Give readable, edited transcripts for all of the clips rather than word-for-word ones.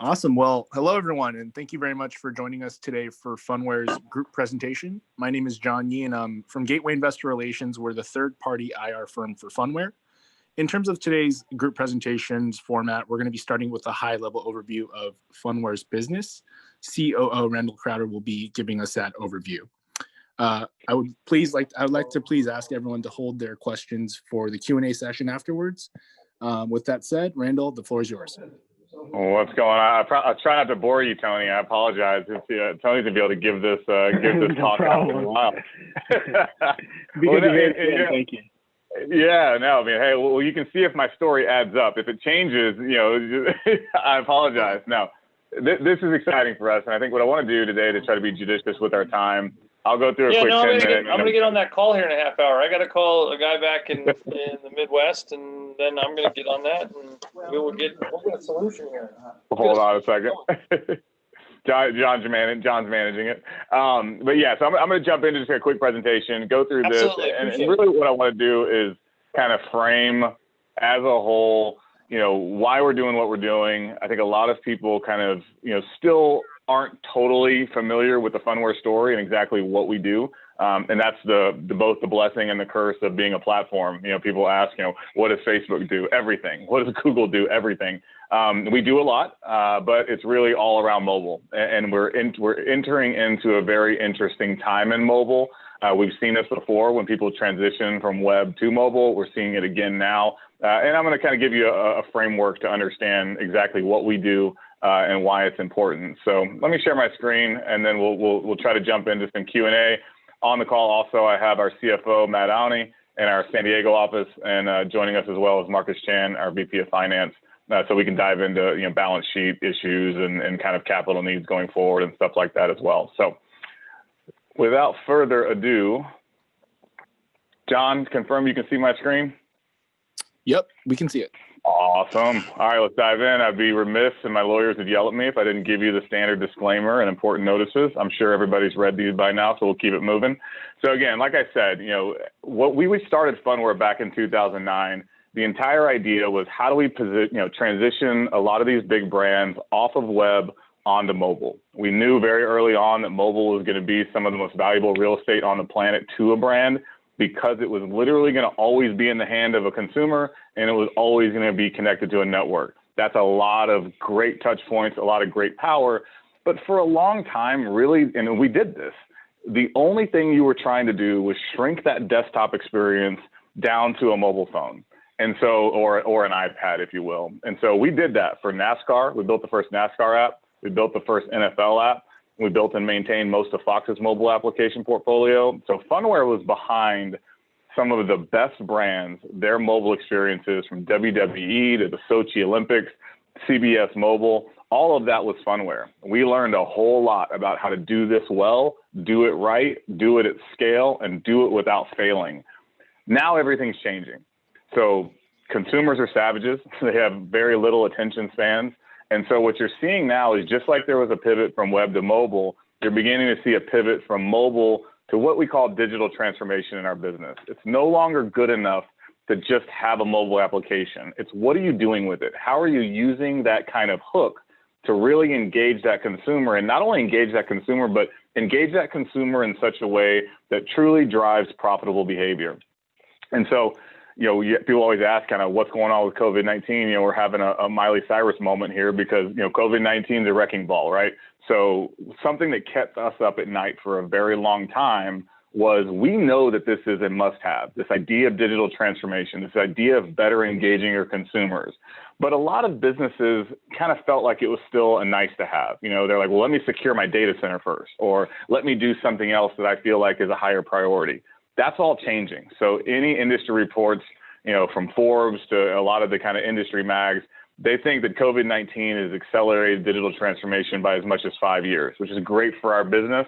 Awesome. Well, hello, everyone, and thank you very much for joining us today for Phunware's group presentation. My name is John Yee, and I'm from Gateway Investor Relations. We're the third-party IR firm for Phunware. In terms of today's group presentations format, we're going to be starting with a high-level overview of Phunware's business. COO Randall Crowder will be giving us that overview. I would like to please ask everyone to hold their questions for the Q&A session afterwards. With that said, Randall, the floor is yours. What's going on? I try not to bore you, Tony. I apologize. Tony's gonna be able to give this talk out in a while. Thank you. Yeah, no, I mean, hey, well, you can see if my story adds up. If it changes, I apologize. No, this is exciting for us, and I think what I want to do today to try to be judicious with our time. I'll go through a quick 10 minute. I'm gonna get on that call here in a half hour. I got to call a guy back in the Midwest, and then I'm gonna get on that, and we'll get a solution here. Hold on a second. John's managing it. But yeah, so I'm gonna jump into just a quick presentation, go through Absolutely. this, and really what I want to do is kind of frame as a whole, why we're doing what we're doing. I think a lot of people kind of, still aren't totally familiar with the Phunware story and exactly what we do. And that's both the blessing and the curse of being a platform. People ask, what does Facebook do? Everything. What does Google do? Everything. We do a lot, but it's really all around mobile. And we're entering into a very interesting time in mobile. We've seen this before when people transition from web to mobile. We're seeing it again now. And I'm going to kind of give you a framework to understand exactly what we do and why it's important. So let me share my screen, and then we'll try to jump into some Q&A. On the call also, I have our CFO, Matt Awney, in our San Diego office, and joining us as well as Marcus Chan, our VP of Finance, so we can dive into balance sheet issues and kind of capital needs going forward and stuff like that as well. So without further ado, John, confirm you can see my screen? Yep, we can see it. Awesome. All right, let's dive in. I'd be remiss, and my lawyers would yell at me if I didn't give you the standard disclaimer and important notices. I'm sure everybody's read these by now, so we'll keep it moving. So again, like I said, what we started Phunware back in 2009. The entire idea was how do we transition a lot of these big brands off of web onto mobile. We knew very early on that mobile was going to be some of the most valuable real estate on the planet to a brand, because it was literally going to always be in the hand of a consumer, and it was always going to be connected to a network. That's a lot of great touch points, a lot of great power. But for a long time, really, and we did this, the only thing you were trying to do was shrink that desktop experience down to a mobile phone. And so, or an iPad, if you will. And so we did that for NASCAR. We built the first NASCAR app. We built the first NFL app. We built and maintained most of Fox's mobile application portfolio. So Phunware was behind some of the best brands, their mobile experiences, from WWE to the Sochi Olympics, CBS Mobile. All of that was Phunware. We learned a whole lot about how to do this well, do it right, do it at scale, and do it without failing. Now everything's changing. So consumers are savages. They have very little attention spans. And so what you're seeing now is, just like there was a pivot from web to mobile, you're beginning to see a pivot from mobile to what we call digital transformation in our business. It's no longer good enough to just have a mobile application. It's what are you doing with it? How are you using that kind of hook to really engage that consumer, and not only engage that consumer, but engage that consumer in such a way that truly drives profitable behavior. And so, people always ask kind of what's going on with COVID-19. We're having a Miley Cyrus moment here because, COVID-19 is a wrecking ball, right? So something that kept us up at night for a very long time was, we know that this is a must-have, this idea of digital transformation, this idea of better engaging your consumers. But a lot of businesses kind of felt like it was still a nice to have. They're like, well, let me secure my data center first, or let me do something else that I feel like is a higher priority. That's all changing. So any industry reports, from Forbes to a lot of the kind of industry mags, they think that COVID-19 has accelerated digital transformation by as much as 5 years, which is great for our business.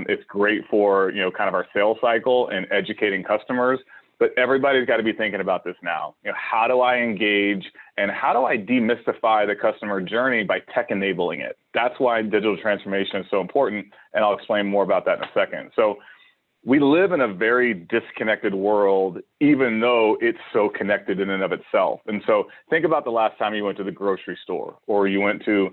It's great for, kind of our sales cycle and educating customers. But everybody's got to be thinking about this now. How do I engage, and how do I demystify the customer journey by tech enabling it? That's why digital transformation is so important, and I'll explain more about that in a second. So we live in a very disconnected world, even though it's so connected in and of itself. And so think about the last time you went to the grocery store, or you went to,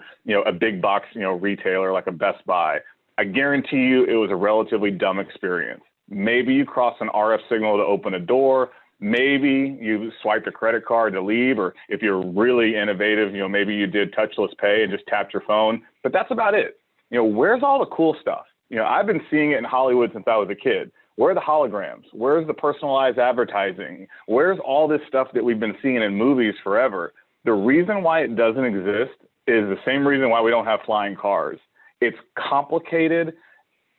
a big box, retailer like a Best Buy. I guarantee you it was a relatively dumb experience. Maybe you crossed an RF signal to open a door. Maybe you swiped a credit card to leave, or if you're really innovative, maybe you did touchless pay and just tapped your phone, but that's about it. Where's all the cool stuff? I've been seeing it in Hollywood since I was a kid. Where are the holograms? Where's the personalized advertising? Where's all this stuff that we've been seeing in movies forever? The reason why it doesn't exist is the same reason why we don't have flying cars. It's complicated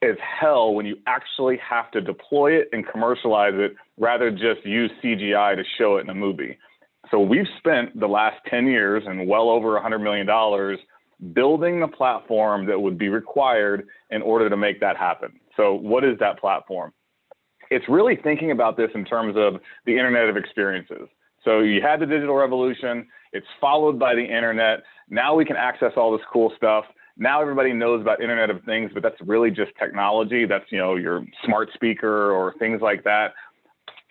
as hell when you actually have to deploy it and commercialize it rather than just use CGI to show it in a movie. So we've spent the last 10 years and well over $100 million building the platform that would be required in order to make that happen. So what is that platform? It's really thinking about this in terms of the Internet of Experiences. So you had the digital revolution, it's followed by the internet. Now we can access all this cool stuff. Now everybody knows about Internet of Things, but that's really just technology. That's, your smart speaker or things like that.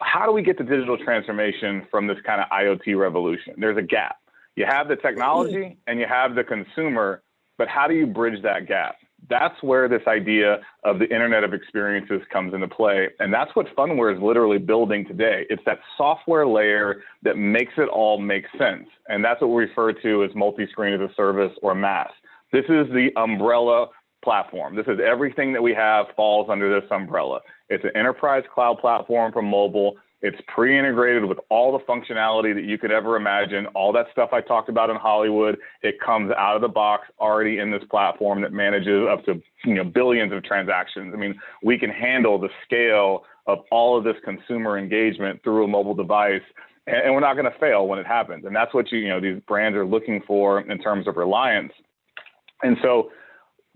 How do we get to digital transformation from this kind of IoT revolution? There's a gap. You have the technology and you have the consumer, but how do you bridge that gap? That's where this idea of the Internet of Experiences comes into play. And that's what Phunware is literally building today. It's that software layer that makes it all make sense. And that's what we refer to as multi-screen as a service or MaaS. This is the umbrella platform. This is everything that we have falls under this umbrella. It's an enterprise cloud platform for mobile. It's pre-integrated with all the functionality that you could ever imagine. All that stuff I talked about in Hollywood, it comes out of the box already in this platform that manages up to billions of transactions. I mean, we can handle the scale of all of this consumer engagement through a mobile device, and we're not going to fail when it happens. And that's what these brands are looking for in terms of reliance. And so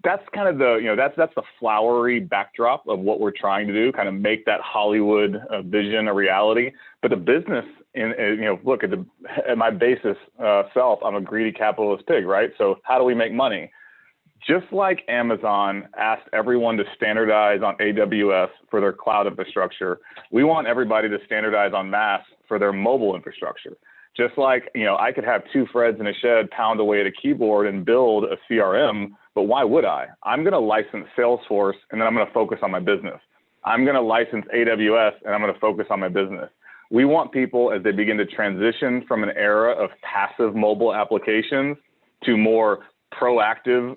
that's kind of the, that's the flowery backdrop of what we're trying to do, kind of make that Hollywood vision a reality. But the business, look at my basis self, I'm a greedy capitalist pig, right? So how do we make money? Just like Amazon asked everyone to standardize on AWS for their cloud infrastructure, we want everybody to standardize on MaaS for their mobile infrastructure. Just like, I could have two Freds in a shed pound away at a keyboard and build a CRM, but why would I? I'm going to license Salesforce and then I'm going to focus on my business. I'm going to license AWS and I'm going to focus on my business. We want people, as they begin to transition from an era of passive mobile applications to more proactive,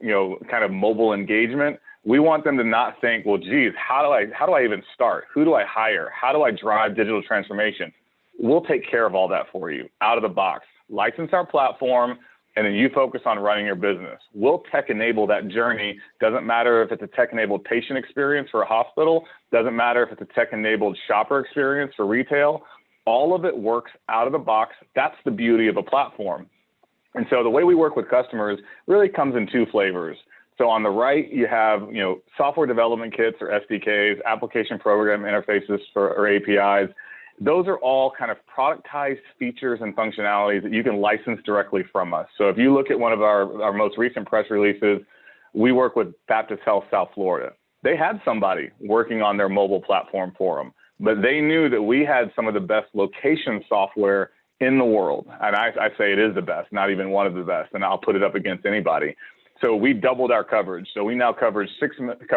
kind of mobile engagement. We want them to not think, well, geez, how do I even start? Who do I hire? How do I drive digital transformation? We'll take care of all that for you out of the box. License our platform, and then you focus on running your business. We'll tech enable that journey. Doesn't matter if it's a tech enabled patient experience for a hospital. Doesn't matter if it's a tech enabled shopper experience for retail. All of it works out of the box. That's the beauty of a platform. And so the way we work with customers really comes in two flavors. So on the right, you have, software development kits or SDKs, application program interfaces or APIs. Those are all kind of productized features and functionalities that you can license directly from us. So if you look at one of our most recent press releases, we work with Baptist Health South Florida. They had somebody working on their mobile platform for them, but they knew that we had some of the best location software in the world. And I say it is the best, not even one of the best, and I'll put it up against anybody. So we doubled our coverage. So we now cover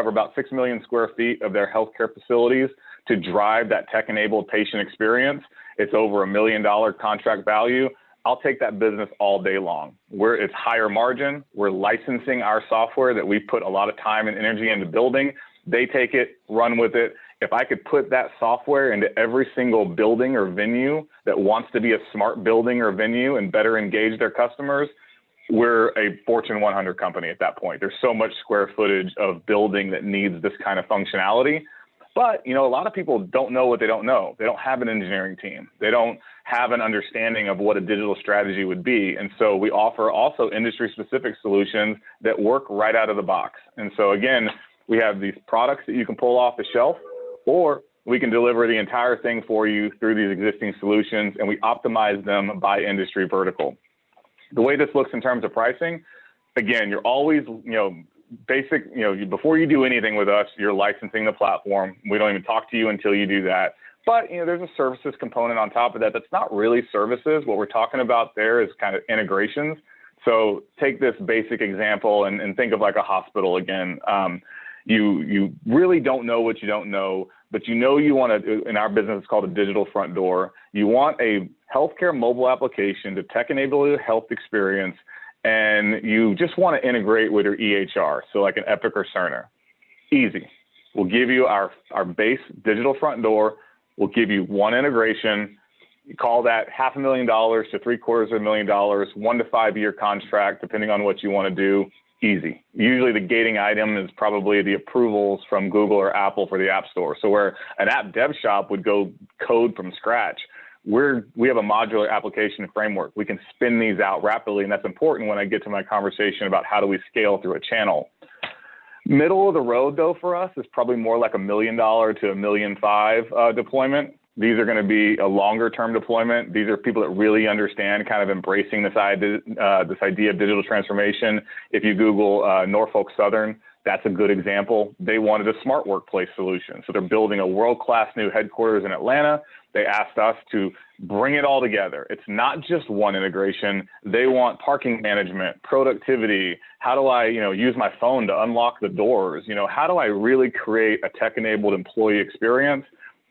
about 6 million square feet of their healthcare facilities to drive that tech-enabled patient experience. It's over $1 million contract value. I'll take that business all day long. It's higher margin. We're licensing our software that we put a lot of time and energy into building. They take it, run with it. If I could put that software into every single building or venue that wants to be a smart building or venue and better engage their customers, we're a Fortune 100 company at that point. There's so much square footage of building that needs this kind of functionality. But, a lot of people don't know what they don't know. They don't have an engineering team. They don't have an understanding of what a digital strategy would be. And so we offer also industry-specific solutions that work right out of the box. And so, again, we have these products that you can pull off the shelf, or we can deliver the entire thing for you through these existing solutions, and we optimize them by industry vertical. The way this looks in terms of pricing, again, you're always, basic, before you do anything with us, you're licensing the platform. We don't even talk to you until you do that. But, there's a services component on top of that. That's not really services. What we're talking about there is kind of integrations. So take this basic example and think of like a hospital again. You really don't know what you don't know, but you want to, in our business, it's called a digital front door. You want a healthcare mobile application to tech-enable your health experience, and you just want to integrate with your EHR, so like an Epic or Cerner. Easy. We'll give you our base digital front door. We'll give you one integration. You call that $500,000 to $750,000, 1 to 5 year contract, depending on what you want to do. Easy. Usually the gating item is probably the approvals from Google or Apple for the App Store. So where an app dev shop would go code from scratch, we have a modular application framework. We can spin these out rapidly, and that's important when I get to my conversation about how do we scale through a channel. Middle of the road, though, for us is probably more like $1 million to $1.5 million deployment. These are going to be a longer term deployment. These are people that really understand kind of embracing this idea of digital transformation. If you Google Norfolk Southern, that's a good example. They wanted a smart workplace solution. So they're building a world-class new headquarters in Atlanta. They asked us to bring it all together. It's not just one integration. They want parking management, productivity. How do I, use my phone to unlock the doors? How do I really create a tech-enabled employee experience?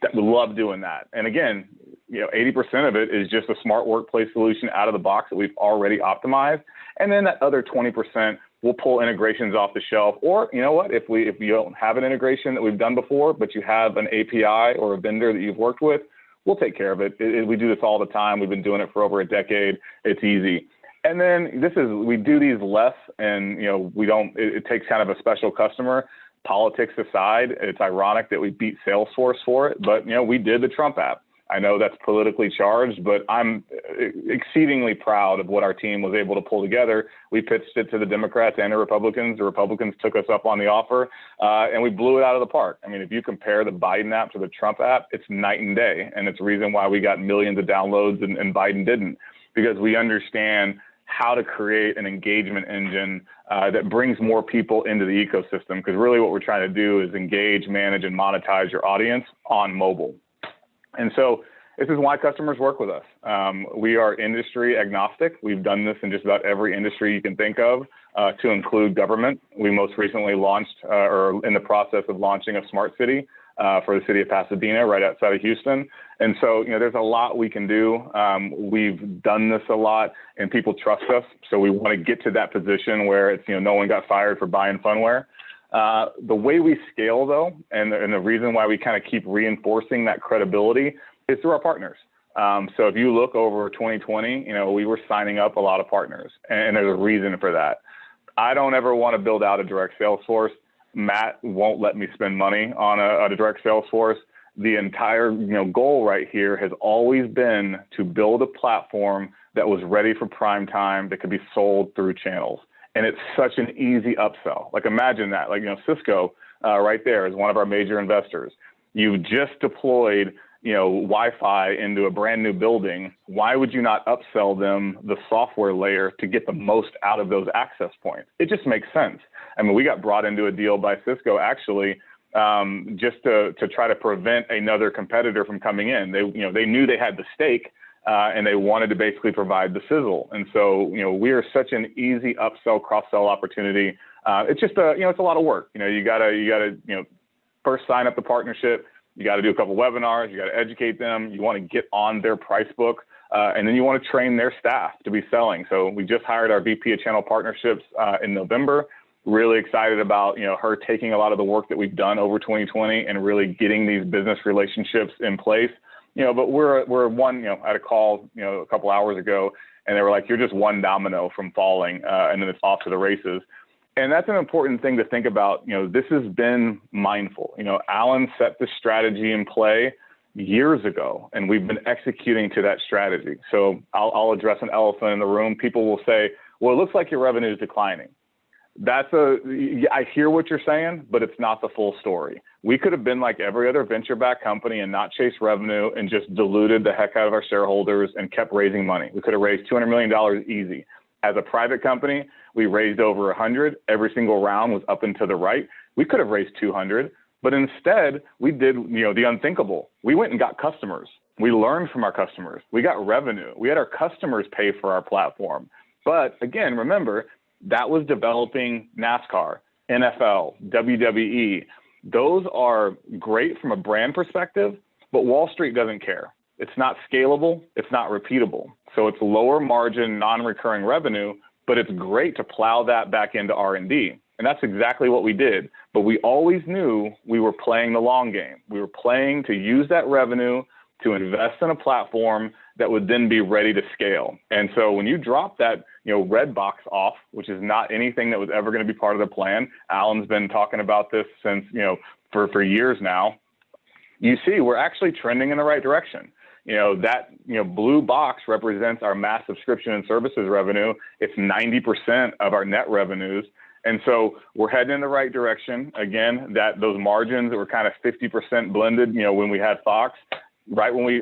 That we love doing that. And again, 80% of it is just a smart workplace solution out of the box that we've already optimized. And then that other 20%, we'll pull integrations off the shelf. Or if you don't have an integration that we've done before, but you have an API or a vendor that you've worked with, we'll take care of it. We do this all the time. We've been doing it for over a decade. It's easy. And then we do these less, and it takes kind of a special customer. Politics aside, it's ironic that we beat Salesforce for it, but we did the Trump app. I know that's politically charged, but I'm exceedingly proud of what our team was able to pull together. We pitched it to the Democrats and the Republicans. The Republicans took us up on the offer, and we blew it out of the park. I mean, if you compare the Biden app to the Trump app, it's night and day, and it's the reason why we got millions of downloads and Biden didn't, because we understand how to create an engagement engine that brings more people into the ecosystem. Because really what we're trying to do is engage, manage, and monetize your audience on mobile. And so this is why customers work with us. We are industry agnostic. We've done this in just about every industry you can think of, to include government. We most recently launched or in the process of launching a smart city for the city of Pasadena, right outside of Houston. And so, there's a lot we can do. We've done this a lot, and people trust us. So we want to get to that position where it's, no one got fired for buying Phunware. The way we scale, though, and the reason why we kind of keep reinforcing that credibility is through our partners. So if you look over 2020, we were signing up a lot of partners, and there's a reason for that. I don't ever want to build out a direct sales force. Matt won't let me spend money on a direct sales force. The entire goal right here has always been to build a platform that was ready for prime time, that could be sold through channels. And it's such an easy upsell. Like imagine that, Cisco right there is one of our major investors. You've just deployed Wi-Fi into a brand new building. Why would you not upsell them the software layer to get the most out of those access points? It just makes sense. I mean, we got brought into a deal by Cisco actually just to try to prevent another competitor from coming in. They knew they had the stake and they wanted to basically provide the sizzle. And so, we are such an easy upsell, cross-sell opportunity. It's just it's a lot of work. You gotta first sign up the partnership. You got to do a couple webinars. You got to educate them. You want to get on their price book, and then you want to train their staff to be selling. So we just hired our VP of Channel Partnerships in November. Really excited about her taking a lot of the work that we've done over 2020 and really getting these business relationships in place. But we're one. I had a call a couple hours ago, and they were like, "You're just one domino from falling, and then it's off to the races." And that's an important thing to think about. This has been mindful. Alan set the strategy in play years ago, and we've been executing to that strategy. So I'll address an elephant in the room. People will say, well, it looks like your revenue is declining. I hear what you're saying, but it's not the full story. We could have been like every other venture-backed company and not chase revenue and just diluted the heck out of our shareholders and kept raising money. We could have raised $200 million easy. As a private company, we raised over 100. Every single round was up and to the right. We could have raised 200, but instead we did, the unthinkable. We went and got customers. We learned from our customers. We got revenue. We had our customers pay for our platform. But again, remember, that was developing NASCAR, NFL, WWE. Those are great from a brand perspective, but Wall Street doesn't care. It's not scalable. It's not repeatable. So it's lower margin, non-recurring revenue, but it's great to plow that back into R&D. And that's exactly what we did. But we always knew we were playing the long game. We were playing to use that revenue to invest in a platform that would then be ready to scale. And so when you drop that, red box off, which is not anything that was ever going to be part of the plan, Alan's been talking about this since, for years now, you see we're actually trending in the right direction. That blue box represents our mass subscription and services revenue. It's 90% of our net revenues. And so we're heading in the right direction. Again, those margins that were kind of 50% blended, when we had Fox, right when we,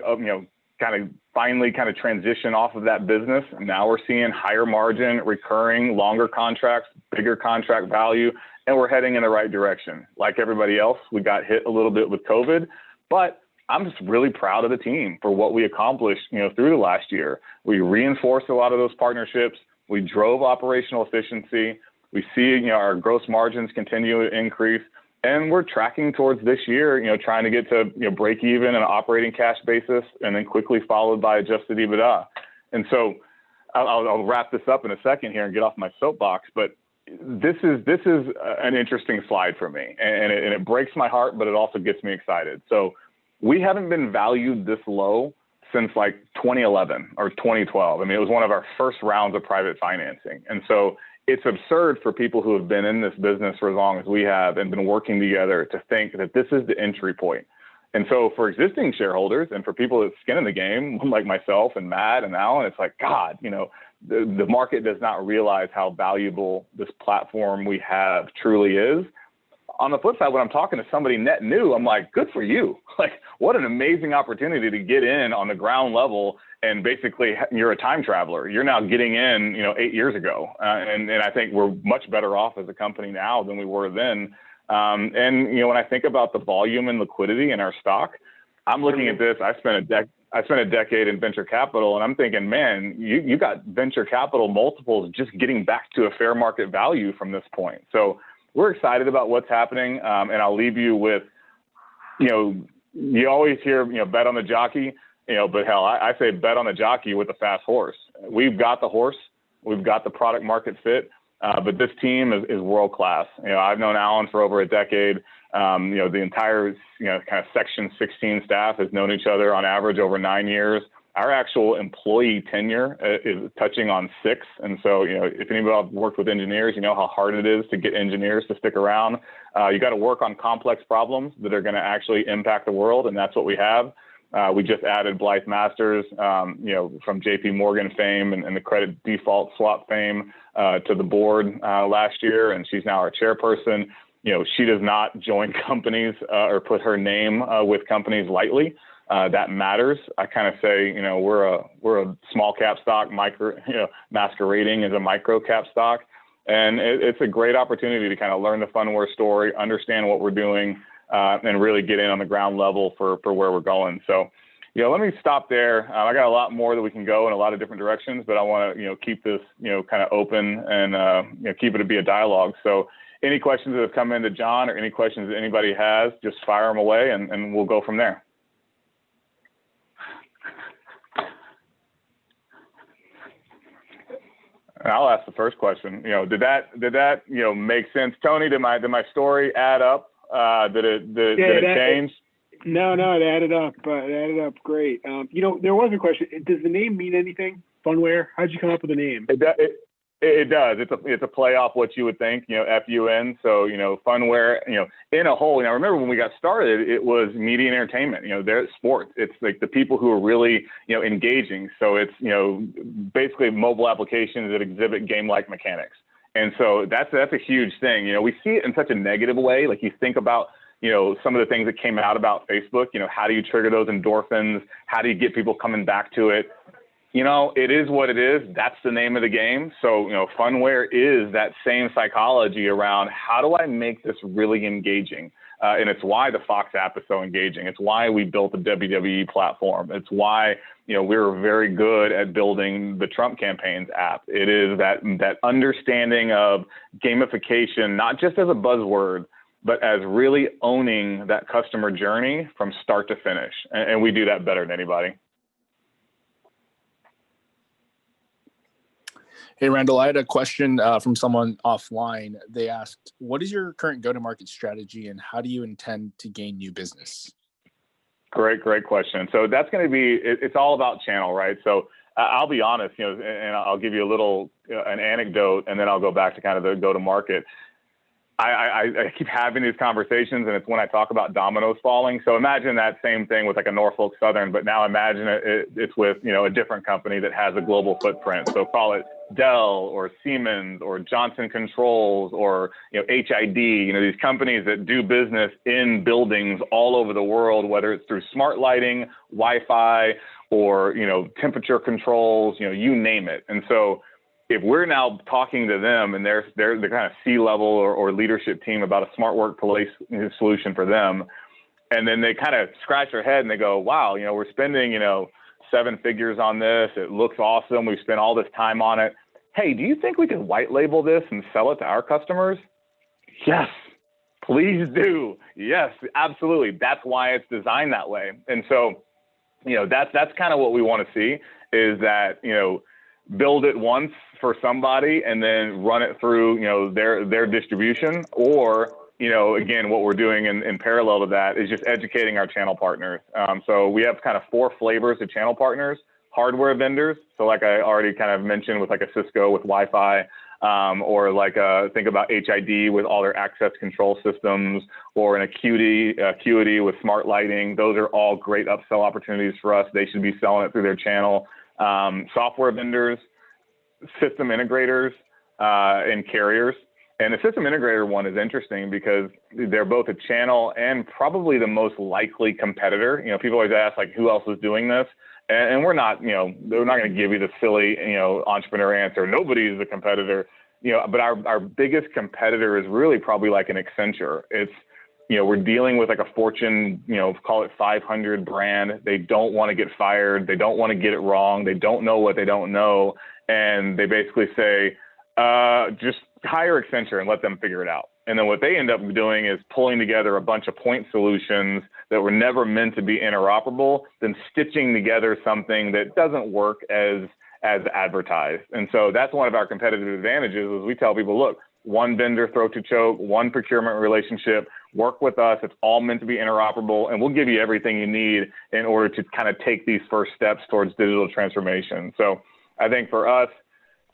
finally transition off of that business. Now we're seeing higher margin, recurring, longer contracts, bigger contract value, and we're heading in the right direction. Like everybody else, we got hit a little bit with COVID, but I'm just really proud of the team for what we accomplished, through the last year. We reinforced a lot of those partnerships. We drove operational efficiency. We see, our gross margins continue to increase, and we're tracking towards this year, trying to get to, break even on an operating cash basis, and then quickly followed by adjusted EBITDA. And so I'll wrap this up in a second here and get off my soapbox, but this is an interesting slide for me, and it breaks my heart, but it also gets me excited. So we haven't been valued this low since like 2011 or 2012. I mean, it was one of our first rounds of private financing. And so it's absurd for people who have been in this business for as long as we have and been working together to think that this is the entry point. And so for existing shareholders and for people with skin in the game, like myself and Matt and Alan, it's like, God, the market does not realize how valuable this platform we have truly is. On the flip side, when I'm talking to somebody net new, I'm like, good for you. Like, what an amazing opportunity to get in on the ground level. And basically, you're a time traveler. You're now getting in, 8 years ago. And I think we're much better off as a company now than we were then. And when I think about the volume and liquidity in our stock, I'm looking at this. I spent a decade in venture capital, and I'm thinking, man, you got venture capital multiples just getting back to a fair market value from this point. So we're excited about what's happening, and I'll leave you with, you always hear, bet on the jockey, but hell, I say bet on the jockey with a fast horse. We've got the horse, we've got the product market fit, but this team is world class. I've known Alan for over a decade. The entire, kind of Section 16 staff has known each other on average over 9 years. Our actual employee tenure is touching on 6. And so, if anybody worked with engineers, you know how hard it is to get engineers to stick around. You got to work on complex problems that are going to actually impact the world. And that's what we have. We just added Blythe Masters, from JP Morgan fame and the credit default swap fame to the board last year. And she's now our chairperson. She does not join companies or put her name with companies lightly. That matters. I kind of say, we're a small cap stock, masquerading as a micro cap stock. And it's a great opportunity to kind of learn the Phunware story, understand what we're doing, and really get in on the ground level for where we're going. So, let me stop there. I got a lot more that we can go in a lot of different directions, but I want to, keep this, kind of open and, keep it to be a dialogue. So any questions that have come into John or any questions that anybody has, just fire them away and we'll go from there. I'll ask the first question. Did that make sense, Tony? Did my story add up? Did it change? No, it added up. It added up great. There was a question. Does the name mean anything? Phunware? How'd you come up with the name? It does. It's a play off what you would think, FUN. So, Phunware, in a whole, remember when we got started, it was media and entertainment, there's sports. It's like the people who are really, engaging. So it's, basically mobile applications that exhibit game-like mechanics. And so that's a huge thing. We see it in such a negative way. Like you think about, some of the things that came out about Facebook, how do you trigger those endorphins? How do you get people coming back to it? It is what it is. That's the name of the game. So, Phunware is that same psychology around how do I make this really engaging? And it's why the Fox app is so engaging. It's why we built the WWE platform. It's why, we're very good at building the Trump campaigns app. It is that understanding of gamification, not just as a buzzword, but as really owning that customer journey from start to finish. And we do that better than anybody. Hey, Randall, I had a question from someone offline. They asked, what is your current go-to-market strategy and how do you intend to gain new business? Great question. So that's going to be, it's all about channel, right? So I'll be honest, and I'll give you a little, an anecdote, and then I'll go back to kind of the go-to-market. I keep having these conversations, and it's when I talk about dominoes falling. So imagine that same thing with like a Norfolk Southern, but now imagine it's with, a different company that has a global footprint. So call it Dell or Siemens or Johnson Controls or, HID, these companies that do business in buildings all over the world, whether it's through smart lighting, Wi-Fi, or, temperature controls, you name it. And so if we're now talking to them and they're the kind of C-level or leadership team about a smart workplace solution for them, and then they kind of scratch their head and they go, wow, we're spending, 7 figures on this. It looks awesome. We've spent all this time on it. Hey, do you think we could white label this and sell it to our customers? Yes, please do. Yes, absolutely. That's why it's designed that way. And so, that's kind of what we want to see is that, build it once for somebody and then run it through, their distribution. Or, again, what we're doing in parallel to that is just educating our channel partners. So we have kind of 4 flavors of channel partners: hardware vendors. So like I already kind of mentioned with like a Cisco with Wi-Fi, or like think about HID with all their access control systems, or an Acuity with smart lighting. Those are all great upsell opportunities for us. They should be selling it through their channel. Software vendors, system integrators, and carriers. And the system integrator one is interesting because they're both a channel and probably the most likely competitor. People always ask like, who else is doing this? And we're not, they're not going to give you the silly, entrepreneur answer. Nobody is a competitor, but our biggest competitor is really probably like an Accenture. It's, we're dealing with like a Fortune, call it 500 brand. They don't want to get fired. They don't want to get it wrong. They don't know what they don't know. And they basically say, just hire Accenture and let them figure it out. And then what they end up doing is pulling together a bunch of point solutions that were never meant to be interoperable, then stitching together something that doesn't work as advertised. And so that's one of our competitive advantages is we tell people, look, one vendor throat to choke, one procurement relationship, work with us. It's all meant to be interoperable, and we'll give you everything you need in order to kind of take these first steps towards digital transformation. So I think for us,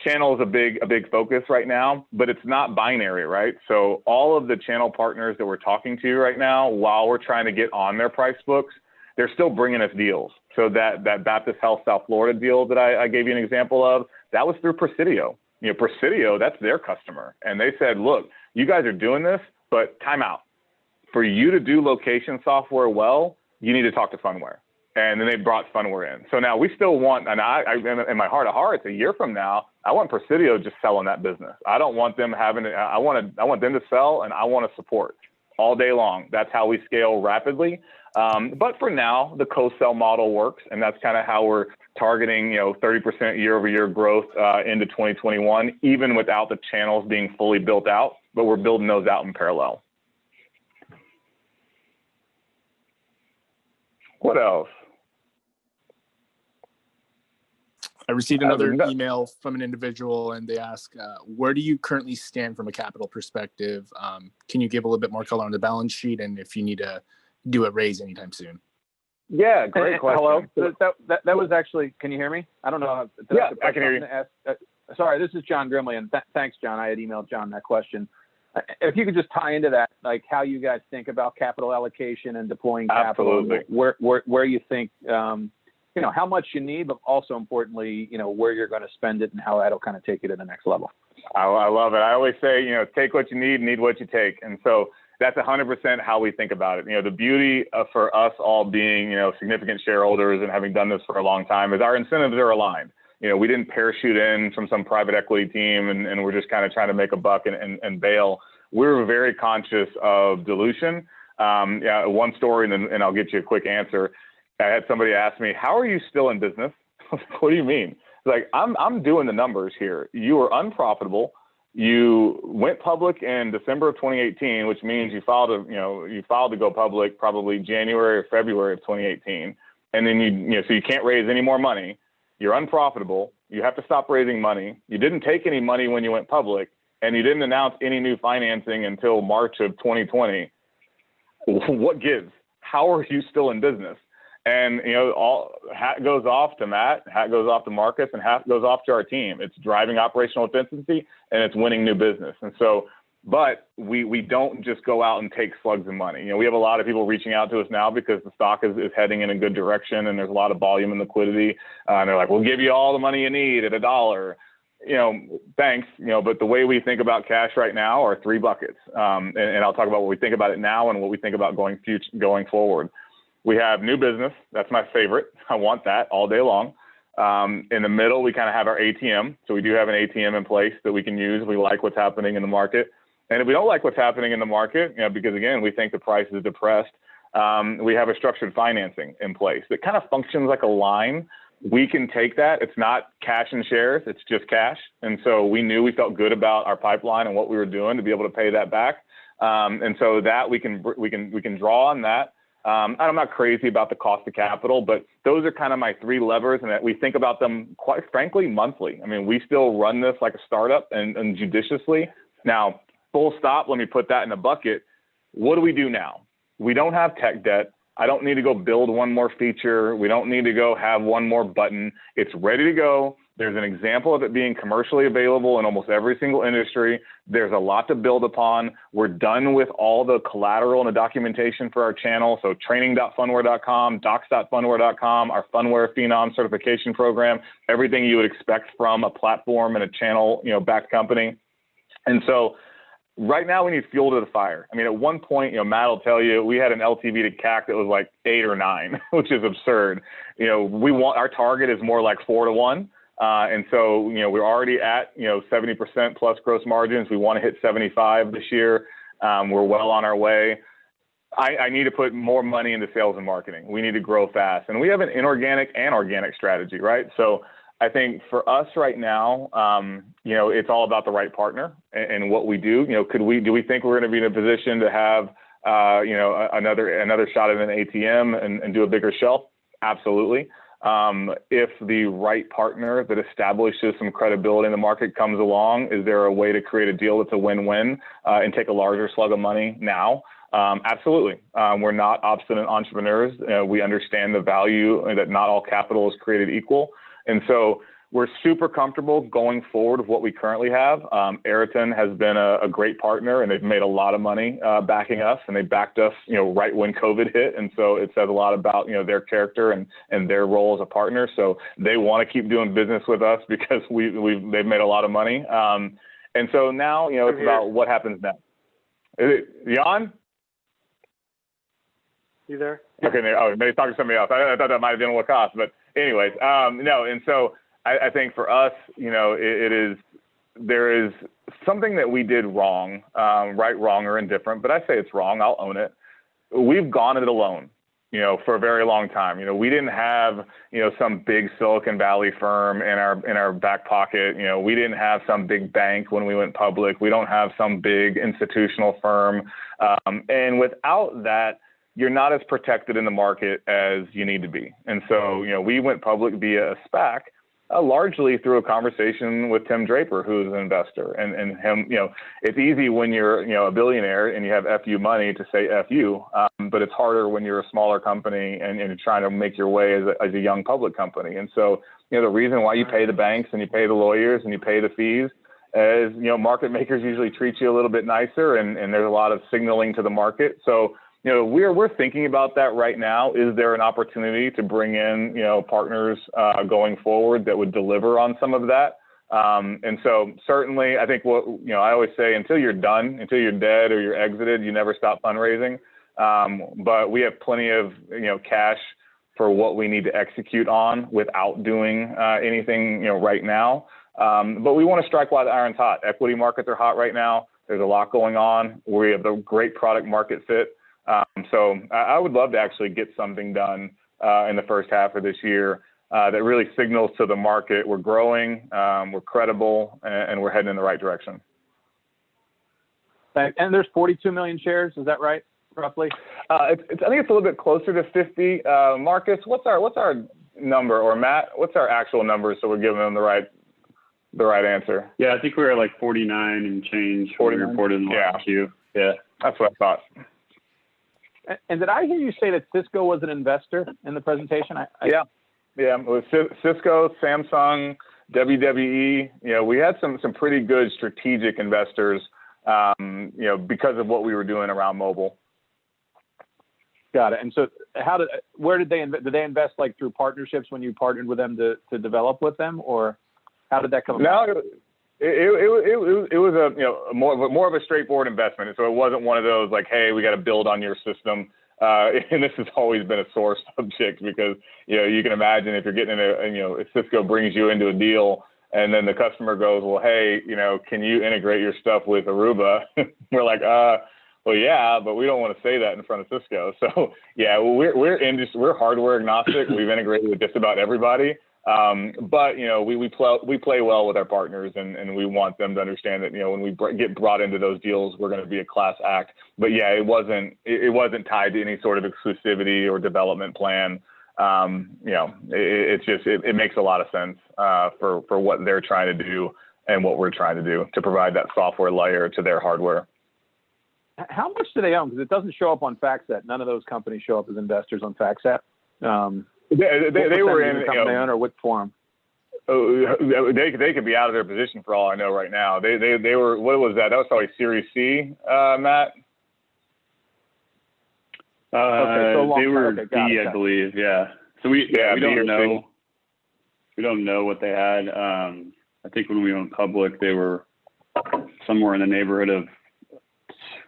channel is a big focus right now, but it's not binary, right? So all of the channel partners that we're talking to right now, while we're trying to get on their price books, they're still bringing us deals. So that Baptist Health South Florida deal that I gave you an example of, that was through Presidio. Presidio, that's their customer. And they said, look, you guys are doing this, but time out. For you to do location software well, you need to talk to Phunware. And then they brought Phunware in. So now we still want, and I in my heart of hearts, a year from now, I want Presidio just selling that business. I don't want them having it. I want them to sell, and I want to support all day long. That's how we scale rapidly. But for now, the co-sell model works, and that's kind of how we're targeting, 30% year-over-year growth into 2021, even without the channels being fully built out. But we're building those out in parallel. What else? I received another email from an individual, and they ask, where do you currently stand from a capital perspective? Can you give a little bit more color on the balance sheet and if you need to do a raise anytime soon? Yeah, great question. Hello. That was actually, can you hear me? I don't know. Yeah, I can hear you. Sorry, this is John Grimley, and thanks, John. I had emailed John that question. If you could just tie into that, like how you guys think about capital allocation and deploying capital, Absolutely. where you think, how much you need, but also importantly, where you're going to spend it and how that'll kind of take you to the next level. I love it. I always say, take what you need what you take. And so that's 100% how we think about it. You know, the beauty for us all being, you know, significant shareholders and having done this for a long time is our incentives are aligned. You know, we didn't parachute in from some private equity team and we're just kind of trying to make a buck and bail. We're very conscious of dilution. Yeah, one story, and I'll get you a quick answer. I had somebody ask me, "How are you still in business?" What do you mean? Like, I'm doing the numbers here. You are unprofitable. You went public in December of 2018, which means you filed to go public probably January or February of 2018, and then so you can't raise any more money. You're unprofitable. You have to stop raising money. You didn't take any money when you went public, and you didn't announce any new financing until March of 2020. What gives? How are you still in business? And, you know, all hat goes off to Matt, hat goes off to Marcus, and hat goes off to our team. It's driving operational efficiency and it's winning new business. And so, but we don't just go out and take slugs of money. You know, we have a lot of people reaching out to us now because the stock is heading in a good direction and there's a lot of volume and liquidity. And they're like, we'll give you all the money you need at $1. You know, thanks, you know, but the way we think about cash right now are 3 buckets. And I'll talk about what we think about it now and what we think about going forward. We have new business. That's my favorite. I want that all day long. In the middle, we kind of have our ATM. So we do have an ATM in place that we can use if we like what's happening in the market. And if we don't like what's happening in the market, you know, because again, we think the price is depressed, we have a structured financing in place that kind of functions like a line. We can take that. It's not cash and shares. It's just cash. And so we felt good about our pipeline and what we were doing to be able to pay that back. And so that we can draw on that. I'm not crazy about the cost of capital, but those are kind of my 3 levers, and that we think about them, quite frankly, monthly. I mean, we still run this like a startup and judiciously. Now, full stop, let me put that in a bucket. What do we do now? We don't have tech debt. I don't need to go build one more feature. We don't need to go have one more button. It's ready to go. There's an example of it being commercially available in almost every single industry. There's a lot to build upon. We're done with all the collateral and the documentation for our channel. So training.phunware.com, docs.phunware.com, our Phunware Phenom certification program, everything you would expect from a platform and a channel, you know, backed company. And so right now we need fuel to the fire. I mean, at one point, you know, Matt will tell you, we had an LTV to CAC that was like 8 or 9, which is absurd. You know, our target is more like 4 to 1. And so, you know, we're already at, you know, 70% plus gross margins. We want to hit 75 this year. We're well on our way. I need to put more money into sales and marketing. We need to grow fast. And we have an inorganic and organic strategy, right? So I think for us right now, you know, it's all about the right partner and what we do. You know, do we think we're going to be in a position to have, you know, another shot at an ATM and do a bigger shelf? Absolutely. If the right partner that establishes some credibility in the market comes along, is there a way to create a deal that's a win-win and take a larger slug of money now? Absolutely. We're not obstinate entrepreneurs. We understand the value and that not all capital is created equal. And so we're super comfortable going forward with what we currently have. Ayrton has been a great partner, and they've made a lot of money backing us, and they backed us, you know, right when COVID hit. And so it says a lot about, you know, their character and their role as a partner. So they want to keep doing business with us because they've made a lot of money. And so now, you know, it's about what happens next. Is it Jan? You there? Okay. Oh, maybe talking to somebody else. I thought that might have been Lacoste, but anyways, no. And so I think for us, you know, there is something that we did wrong, right, wrong, or indifferent, but I say it's wrong. I'll own it. We've gone it alone, you know, for a very long time. You know, we didn't have, you know, some big Silicon Valley firm in our back pocket. You know, we didn't have some big bank when we went public. We don't have some big institutional firm. And without that, you're not as protected in the market as you need to be. And so, you know, we went public via a SPAC, largely through a conversation with Tim Draper, who's an investor. And him, you know, it's easy when you're, you know, a billionaire and you have FU money to say FU, but it's harder when you're a smaller company and you're trying to make your way as a young public company. And so, you know, the reason why you pay the banks and you pay the lawyers and you pay the fees is, you know, market makers usually treat you a little bit nicer, and there's a lot of signaling to the market. So, you know, we're thinking about that right now. Is there an opportunity to bring in, you know, partners going forward that would deliver on some of that? And so certainly, I think I always say, until you're done, until you're dead or you're exited, you never stop fundraising. But we have plenty of, cash for what we need to execute on without doing anything, right now. But we want to strike while the iron's hot. Equity markets are hot right now. There's a lot going on. We have a great product market fit. So I would love to actually get something done in the first half of this year that really signals to the market we're growing, we're credible, and we're heading in the right direction. And there's 42 million shares, is that right, roughly? I think it's a little bit closer to 50. Marcus, what's our number, or Matt, what's our actual number, so we're giving them the right answer? Yeah, I think we were like 49 and change. 49? We reported in the last queue. Yeah, that's what I thought. And did I hear you say that Cisco was an investor in the presentation? Yeah. It was Cisco, Samsung, WWE. We had some pretty good strategic investors, because of what we were doing around mobile. Got it. And so where did they invest, like through partnerships when you partnered with them to develop with them, or how did that come about? No, it was a more of a straightforward investment. And so it wasn't one of those like, hey, we got to build on your system. And this has always been a sore subject because, you can imagine if you're getting if Cisco brings you into a deal and then the customer goes, well, hey, can you integrate your stuff with Aruba? We're like, well, yeah, but we don't want to say that in front of Cisco. So yeah, we're hardware agnostic. We've integrated with just about everybody. But we play well with our partners, and we want them to understand that when we get brought into those deals, we're going to be a class act. But yeah, it wasn't tied to any sort of exclusivity or development plan. It makes a lot of sense for what they're trying to do and what we're trying to do to provide that software layer to their hardware. How much do they own? Because it doesn't show up on FactSet. None of those companies show up as investors on FactSet. They were in company or what form? They could be out of their position for all I know right now. They were, what was that? That was probably Series C, Matt. Okay, so they were D, I believe. Yeah. So we don't know. We don't know what they had. I think when we went public, they were somewhere in the neighborhood of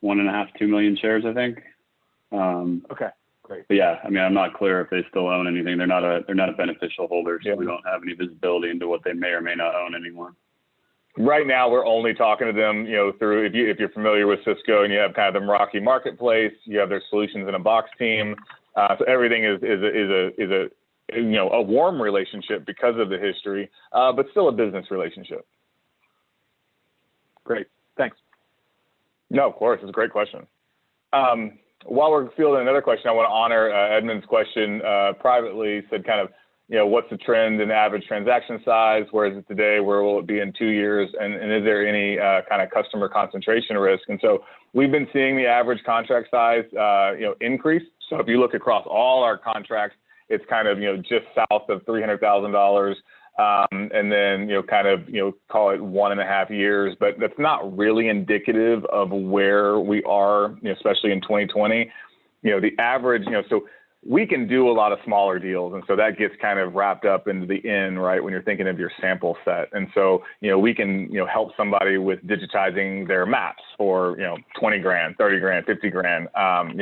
1.5, 2 million shares, I think. Okay. Great. But yeah, I mean, I'm not clear if they still own anything. They're not a beneficial holder, so we don't have any visibility into what they may or may not own anymore. Right now, we're only talking to them, through if you're familiar with Cisco and you have kind of the Meraki marketplace, you have their solutions in a box team. So everything is a warm relationship because of the history, but still a business relationship. Great. Thanks. No, of course, it's a great question. While we're fielding another question, I want to honor Edmund's question privately. Said kind of, what's the trend in average transaction size? Where is it today? Where will it be in 2 years? And is there any kind of customer concentration risk? And so we've been seeing the average contract size, increase. So if you look across all our contracts, it's kind of, just south of $300,000. And then, call it 1.5 years, but that's not really indicative of where we are, especially in 2020. The average, so we can do a lot of smaller deals. And so that gets kind of wrapped up into the end, right, when you're thinking of your sample set. And so, we can, help somebody with digitizing their maps for, 20 grand, 30 grand, 50 grand.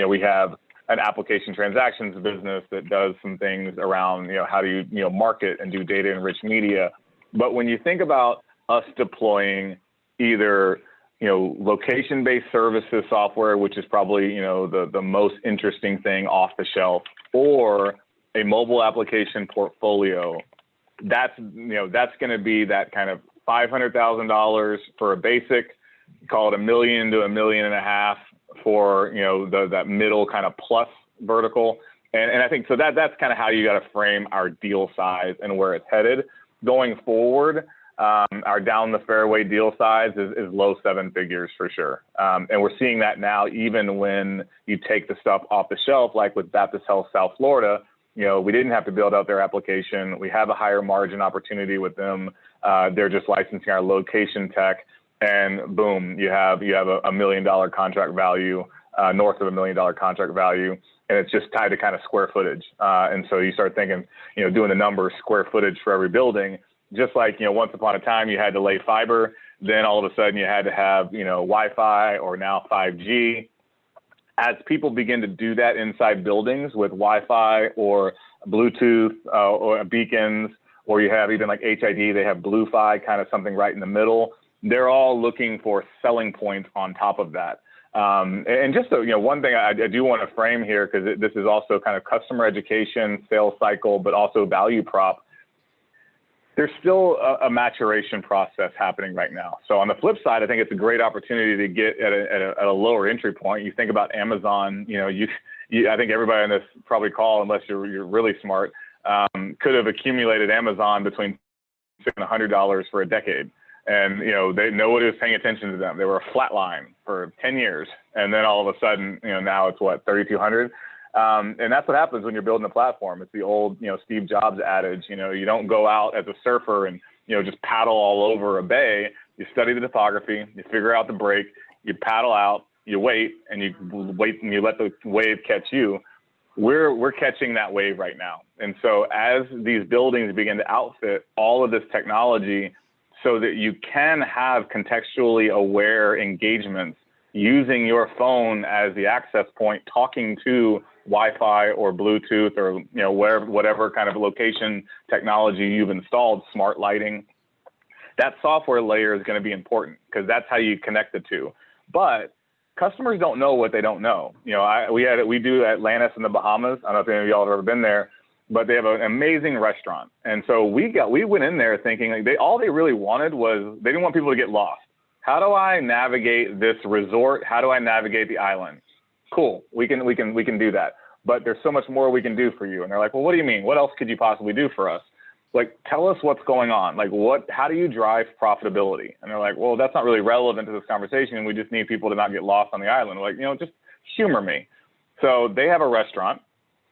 We have an application transactions business that does some things around, how do you, market and do data enriched media. But when you think about us deploying either, location-based services software, which is probably, the most interesting thing off the shelf, or a mobile application portfolio, that's going to be that kind of $500,000 for a basic, call it $1 million to $1.5 million for, that middle kind of plus vertical. And I think, so that's kind of how you got to frame our deal size and where it's headed going forward. Our down the fairway deal size is low 7 figures for sure. And we're seeing that now, even when you take the stuff off the shelf, like with Baptist Health South Florida, we didn't have to build out their application. We have a higher margin opportunity with them. They're just licensing our location tech. And boom, you have a $1 million contract value, north of $1 million contract value, and it's just tied to kind of square footage. And so you start thinking, doing the numbers, square footage for every building, Just like, once upon a time you had to lay fiber, then all of a sudden you had to have, Wi-Fi or now 5G. As people begin to do that inside buildings with Wi-Fi or Bluetooth or beacons, or you have even like HID, they have Bluefi, kind of something right in the middle. They're all looking for selling points on top of that. And just so, one thing I do want to frame here, because this is also kind of customer education, sales cycle, but also value prop. There's still a maturation process happening right now. So on the flip side, I think it's a great opportunity to get at a lower entry point. You think about Amazon, I think everybody on this probably call, unless you're really smart, could have accumulated Amazon between $600 and $100 for a decade. And, nobody was paying attention to them. They were a flat line for 10 years. And then all of a sudden, now it's what, 3,200? And that's what happens when you're building a platform. It's the old, Steve Jobs adage, you don't go out as a surfer and, just paddle all over a bay. You study the topography, you figure out the break, you paddle out, you wait and you let the wave catch you. We're catching that wave right now. And so as these buildings begin to outfit all of this technology so that you can have contextually aware engagements using your phone as the access point, talking to Wi-Fi or Bluetooth or whatever kind of location technology you've installed, smart lighting, that software layer is going to be important because that's how you connect the two. But customers don't know what they don't know. We do Atlantis in the Bahamas. I don't know if any of y'all have ever been there, but they have an amazing restaurant. And so we went in there thinking like all they really wanted was they didn't want people to get lost. How do I navigate this resort? How do I navigate the island? Cool, we can do that. But there's so much more we can do for you. And they're like, well, what do you mean? What else could you possibly do for us? Like, tell us what's going on. Like, how do you drive profitability? And they're like, well, that's not really relevant to this conversation. We just need people to not get lost on the island. We're like, just humor me. So they have a restaurant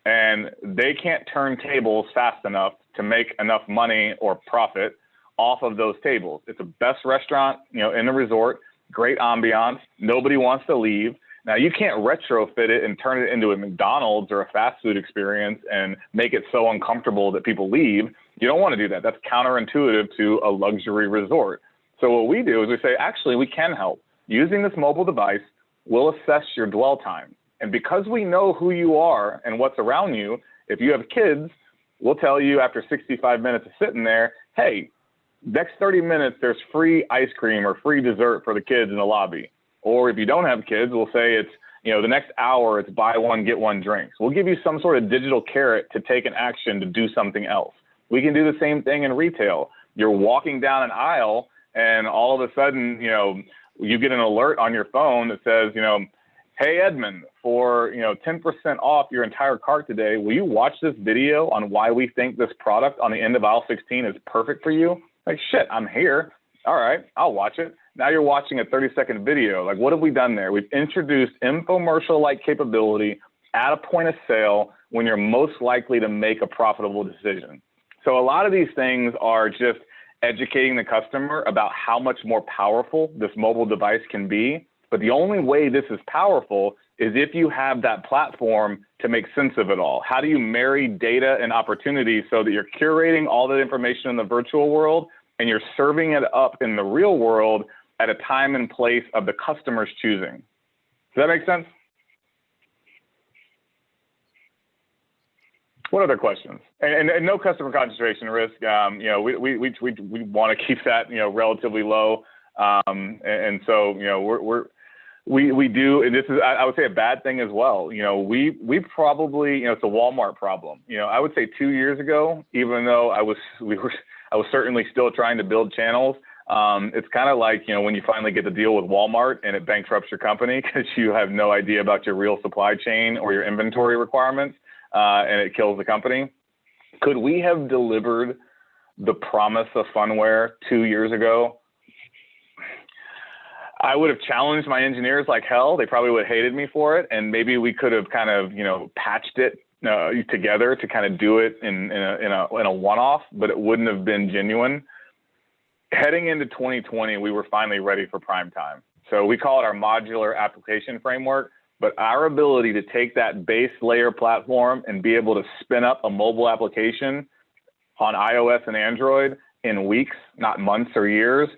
and they can't turn tables fast enough to make enough money or profit off of those tables. It's the best restaurant, in the resort, great ambiance. Nobody wants to leave. Now you can't retrofit it and turn it into a McDonald's or a fast food experience and make it so uncomfortable that people leave. You don't want to do that. That's counterintuitive to a luxury resort. So what we do is we say, actually, we can help. Using this mobile device, we'll assess your dwell time. And because we know who you are and what's around you, if you have kids, we'll tell you after 65 minutes of sitting there, hey, next 30 minutes, there's free ice cream or free dessert for the kids in the lobby. Or if you don't have kids, we'll say it's, the next hour, it's buy one, get one drinks. We'll give you some sort of digital carrot to take an action to do something else. We can do the same thing in retail. You're walking down an aisle and all of a sudden, you get an alert on your phone that says, hey, Edmund, for 10% off your entire cart today, will you watch this video on why we think this product on the end of aisle 16 is perfect for you? Like, shit, I'm here. All right, I'll watch it. Now you're watching a 30-second video. Like, what have we done there? We've introduced infomercial-like capability at a point of sale when you're most likely to make a profitable decision. So a lot of these things are just educating the customer about how much more powerful this mobile device can be. But the only way this is powerful is if you have that platform to make sense of it all. How do you marry data and opportunity so that you're curating all that information in the virtual world and you're serving it up in the real world at a time and place of the customer's choosing? Does that make sense? What other questions? And no customer concentration risk. We want to keep that relatively low. And so we do, and this is I would say a bad thing as well. We probably it's a Walmart problem. I would say 2 years ago, even though I was certainly still trying to build channels. It's kind of like, when you finally get the deal with Walmart and it bankrupts your company because you have no idea about your real supply chain or your inventory requirements, and it kills the company. Could we have delivered the promise of Phunware 2 years ago? I would have challenged my engineers like hell. They probably would have hated me for it. And maybe we could have kind of, patched it together to kind of do it in a one-off, but it wouldn't have been genuine. Heading into 2020, we were finally ready for prime time. So we call it our modular application framework, but our ability to take that base layer platform and be able to spin up a mobile application on iOS and Android in weeks, not months or years.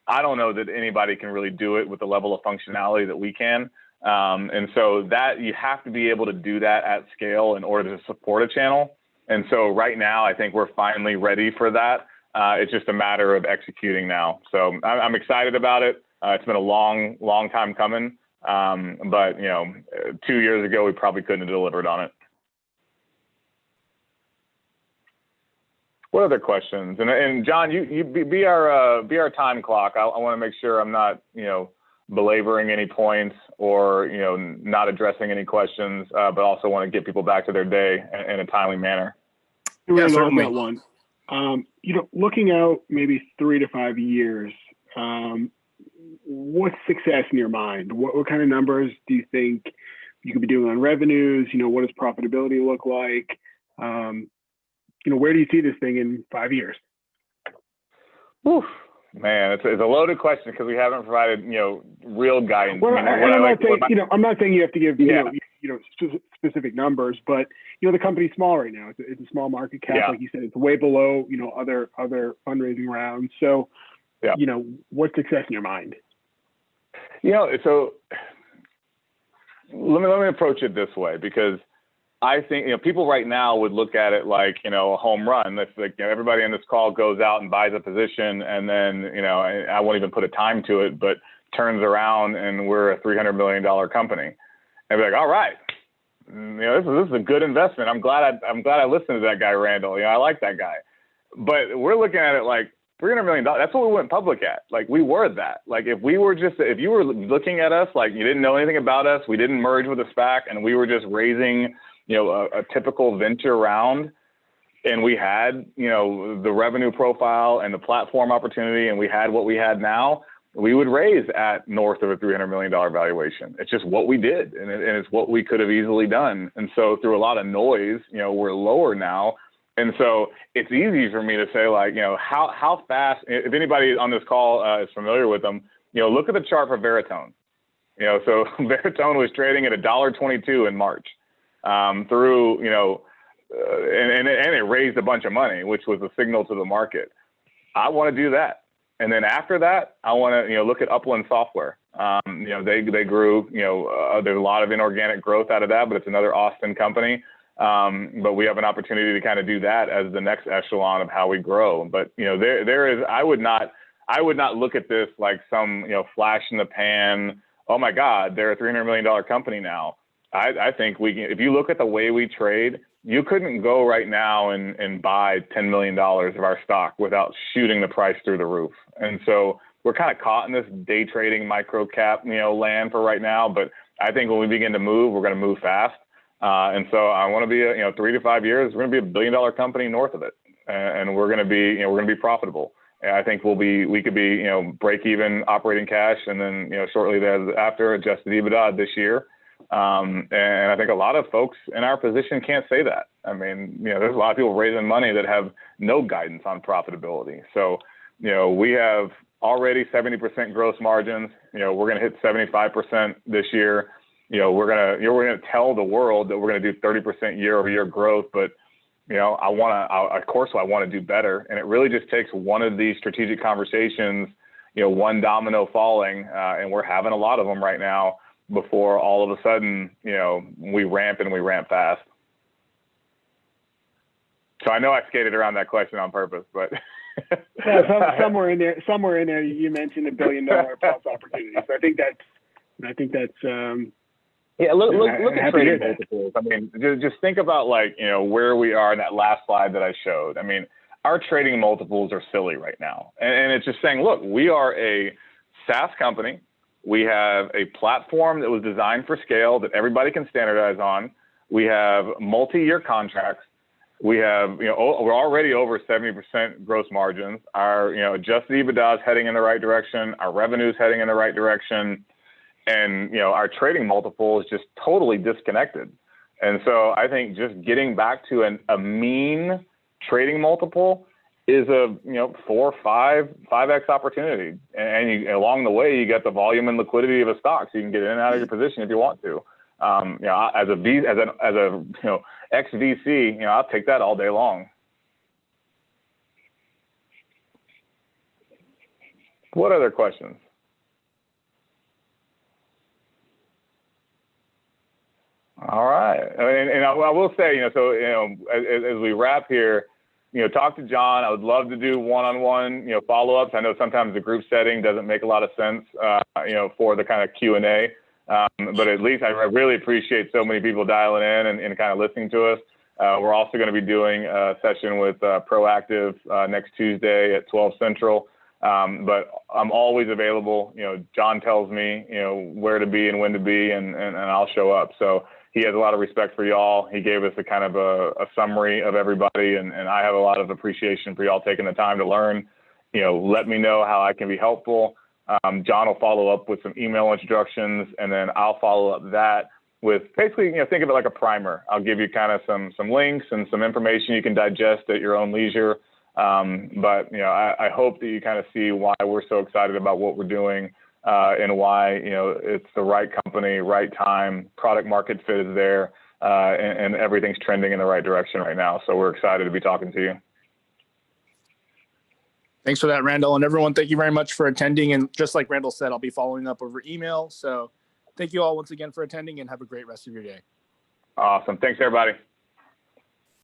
I don't know that anybody can really do it with the level of functionality that we can. And so that you have to be able to do that at scale in order to support a channel. And so right now, I think we're finally ready for that. It's just a matter of executing now. So I'm excited about it. It's been a long time coming. But, 2 years ago, we probably couldn't have delivered on it. What other questions? And John, you be our time clock. I want to make sure I'm not, belaboring any points or, not addressing any questions, but also want to get people back to their day in a timely manner. Yeah, certainly. That one. Looking out maybe 3 to 5 years, what's success in your mind? What kind of numbers do you think you could be doing on revenues? What does profitability look like? Where do you see this thing in 5 years? Whew. Man, it's a loaded question because we haven't provided, real guidance. Well, I'm not saying you have to give, specific numbers, but the company's small right now. It's a small market cap, like you said. It's way below, other fundraising rounds. So, what's success in your mind? So let me approach it this way, because I think, people right now would look at it like, a home run. If everybody on this call goes out and buys a position and then, I won't even put a time to it, but turns around and we're a $300 million company. And be like, all right, this is a good investment. I'm glad I listened to that guy, Randall. I like that guy. But we're looking at it like $300 million. That's what we went public at. Like, we were that. Like, if you were looking at us, like, you didn't know anything about us, we didn't merge with a SPAC, and we were just raising a typical venture round, and we had, the revenue profile and the platform opportunity, and we had what we had now, we would raise at north of a $300 million valuation. It's just what we did, and it's what we could have easily done. And so through a lot of noise, we're lower now. And so it's easy for me to say, like, how fast, if anybody on this call is familiar with them, look at the chart for Veritone. So Veritone was trading at $1.22 in March. Through, and it raised a bunch of money, which was a signal to the market. I want to do that. And then after that, I want to, look at Upland Software. They grew, there's a lot of inorganic growth out of that, but it's another Austin company. But we have an opportunity to kind of do that as the next echelon of how we grow. But, there is, I would not look at this like some, flash in the pan. Oh my God, they're a $300 million company now. I think if you look at the way we trade, you couldn't go right now and buy $10 million of our stock without shooting the price through the roof. And so we're kind of caught in this day trading micro cap, land for right now. But I think when we begin to move, we're going to move fast. And so I want to be, 3 to 5 years, we're going to be $1 billion company north of it. And we're going to be, we're going to be profitable. And I think we could be, break even operating cash. And then, shortly thereafter, adjusted EBITDA this year. And I think a lot of folks in our position can't say that. I mean, there's a lot of people raising money that have no guidance on profitability. So, we have already 70% gross margins. We're going to hit 75% this year. We're going to tell the world that we're going to do 30% year-over-year growth. But, I want to do better. And it really just takes one of these strategic conversations, one domino falling, and we're having a lot of them right now, before all of a sudden, we ramp fast. So I know I skated around that question on purpose, but somewhere in there, you mentioned $1 billion plus opportunities. So I think that's look at trading multiples. I mean, just think about where we are in that last slide that I showed. I mean, our trading multiples are silly right now, and it's just saying, look, we are a SaaS company. We have a platform that was designed for scale that everybody can standardize on. We have multi-year contracts. We have, we're already over 70% gross margins. Our, adjusted EBITDA is heading in the right direction. Our revenue is heading in the right direction. And, our trading multiple is just totally disconnected. And so I think just getting back to a mean trading multiple is a 5x opportunity, and along the way you get the volume and liquidity of a stock, so you can get in and out of your position if you want to. As a ex VC, I'll take that all day long. What other questions? All right. And I will say, as we wrap here, talk to John. I would love to do one-on-one, follow-ups. I know sometimes the group setting doesn't make a lot of sense, for the kind of Q&A. But at least I really appreciate so many people dialing in and kind of listening to us. We're also going to be doing a session with Proactive next Tuesday at 12 Central. But I'm always available. John tells me, where to be and when to be, and I'll show up. So he has a lot of respect for y'all. He gave us a kind of a summary of everybody, and I have a lot of appreciation for y'all taking the time to learn. Let me know how I can be helpful. John will follow up with some email instructions, and then I'll follow up that with basically, think of it like a primer. I'll give you kind of some links and some information you can digest at your own leisure. But I hope that you kind of see why we're so excited about what we're doing, and why, it's the right company, right time, product market fit is there, and everything's trending in the right direction right now. So we're excited to be talking to you. Thanks for that, Randall. And everyone, thank you very much for attending. And just like Randall said, I'll be following up over email. So thank you all once again for attending, and have a great rest of your day. Awesome. Thanks, everybody.